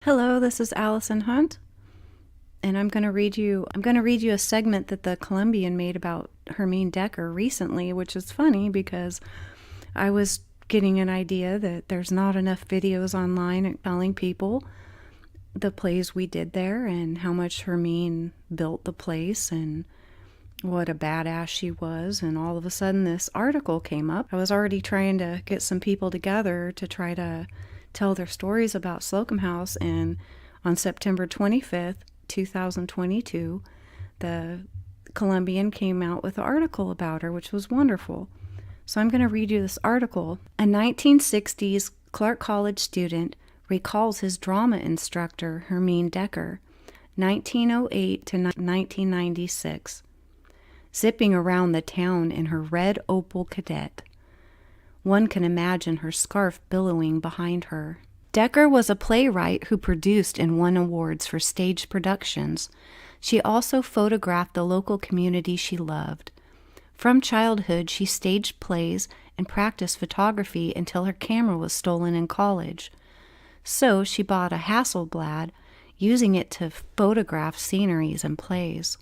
Hello, this is Allison Hunt, and I'm going to read you a segment that the Columbian made about Hermine Decker recently, which is funny because I was getting an idea that there's not enough videos online telling people the plays we did there and how much Hermine built the place and what a badass she was. And all of a sudden this article came up. I was already trying to get some people together to try to tell their stories about Slocum House, and on September 25th, 2022, the Columbian came out with an article about her, which was wonderful. So I'm going to read you this article. A 1960s Clark College student recalls his drama instructor, Hermine Decker, 1908 to 1996, zipping around the town in her red Opel Kadett. One can imagine her scarf billowing behind her. Decker was a playwright who produced and won awards for stage productions. She also photographed the local community she loved. From childhood, she staged plays and practiced photography until her camera was stolen in college. So she bought a Hasselblad, using it to photograph sceneries and plays.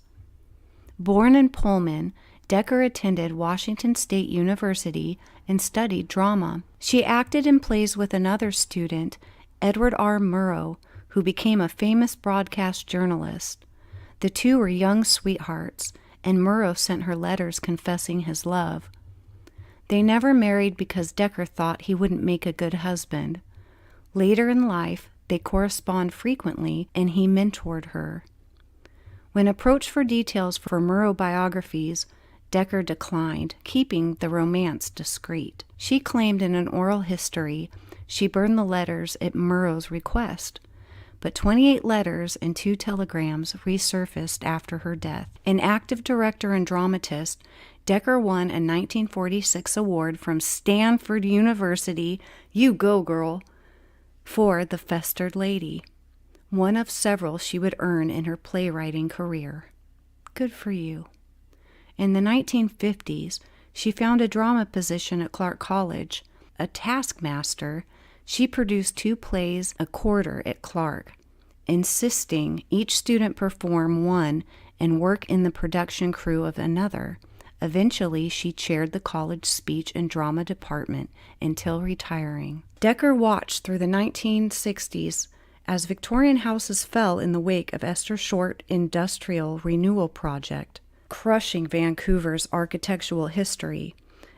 Born in Pullman, Decker attended Washington State University and studied drama. She acted in plays with another student, Edward R. Murrow, who became a famous broadcast journalist. The two were young sweethearts, and Murrow sent her letters confessing his love. They never married because Decker thought he wouldn't make a good husband. Later in life, they correspond frequently, and he mentored her. When approached for details for Murrow biographies, Decker declined, keeping the romance discreet. She claimed in an oral history she burned the letters at Murrow's request, but 28 letters and 2 telegrams resurfaced after her death. An active director and dramatist, Decker won a 1946 award from Stanford University, you go girl, for The Festered Lady, one of several she would earn in her playwriting career. Good for you. In the 1950s, she found a drama position at Clark College. A taskmaster, she produced 2 plays a quarter at Clark, insisting each student perform one and work in the production crew of another. Eventually, she chaired the college speech and drama department until retiring. Decker watched through the 1960s as Victorian houses fell in the wake of Esther Short Industrial Renewal Project, crushing Vancouver's architectural history.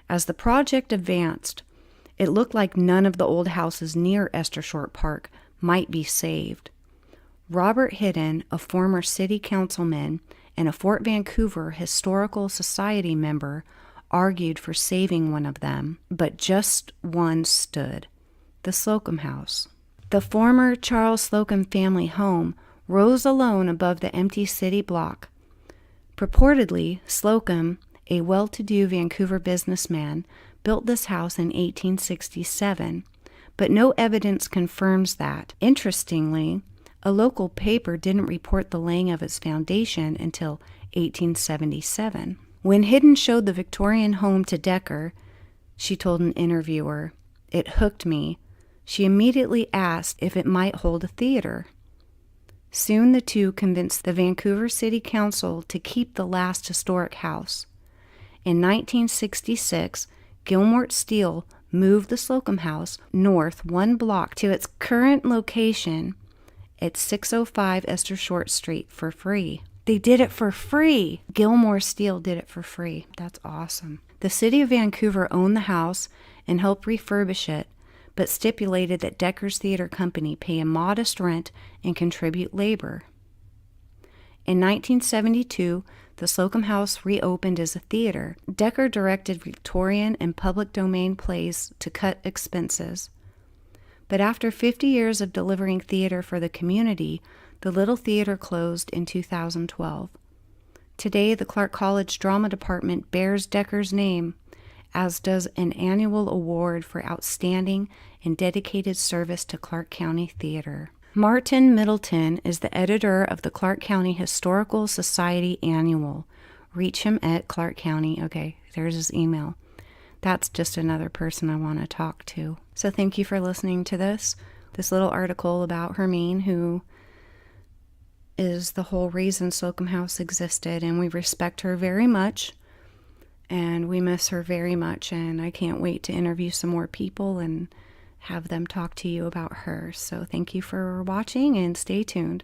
As the project advanced, it looked like none of the old houses near Esther Short Park might be saved. Robert Hidden, a former city councilman and a Fort Vancouver Historical Society member, argued for saving one of them, but just one stood, the Slocum House. The former Charles Slocum family home rose alone above the empty city block. Purportedly, Slocum, a well-to-do Vancouver businessman, built this house in 1867, but no evidence confirms that. Interestingly, a local paper didn't report the laying of its foundation until 1877. When Hidden showed the Victorian home to Decker, she told an interviewer, "It hooked me." She immediately asked if it might hold a theater. Soon the two convinced the Vancouver City Council to keep the last historic house. In 1966, Gilmore Steele moved the Slocum House north 1 block to its current location at 605 Esther Short Street for free. They did it for free! Gilmore Steele did it for free. That's awesome. The city of Vancouver owned the house and helped refurbish it, but stipulated that Decker's Theater Company pay a modest rent and contribute labor. In 1972, the Slocum House reopened as a theater. Decker directed Victorian and public domain plays to cut expenses. But after 50 years of delivering theater for the community, the little theater closed in 2012. Today, the Clark College Drama Department bears Decker's name, as does an annual award for outstanding and dedicated service to Clark County Theater. Martin Middleton is the editor of the Clark County Historical Society Annual. Reach him at Clark County. Okay, there's his email. That's just another person I want to talk to. So thank you for listening to this. this little article about Hermine, who is the whole reason Slocum House existed, and we respect her very much, and we miss her very much, and I can't wait to interview some more people and have them talk to you about her. So thank you for watching, and stay tuned.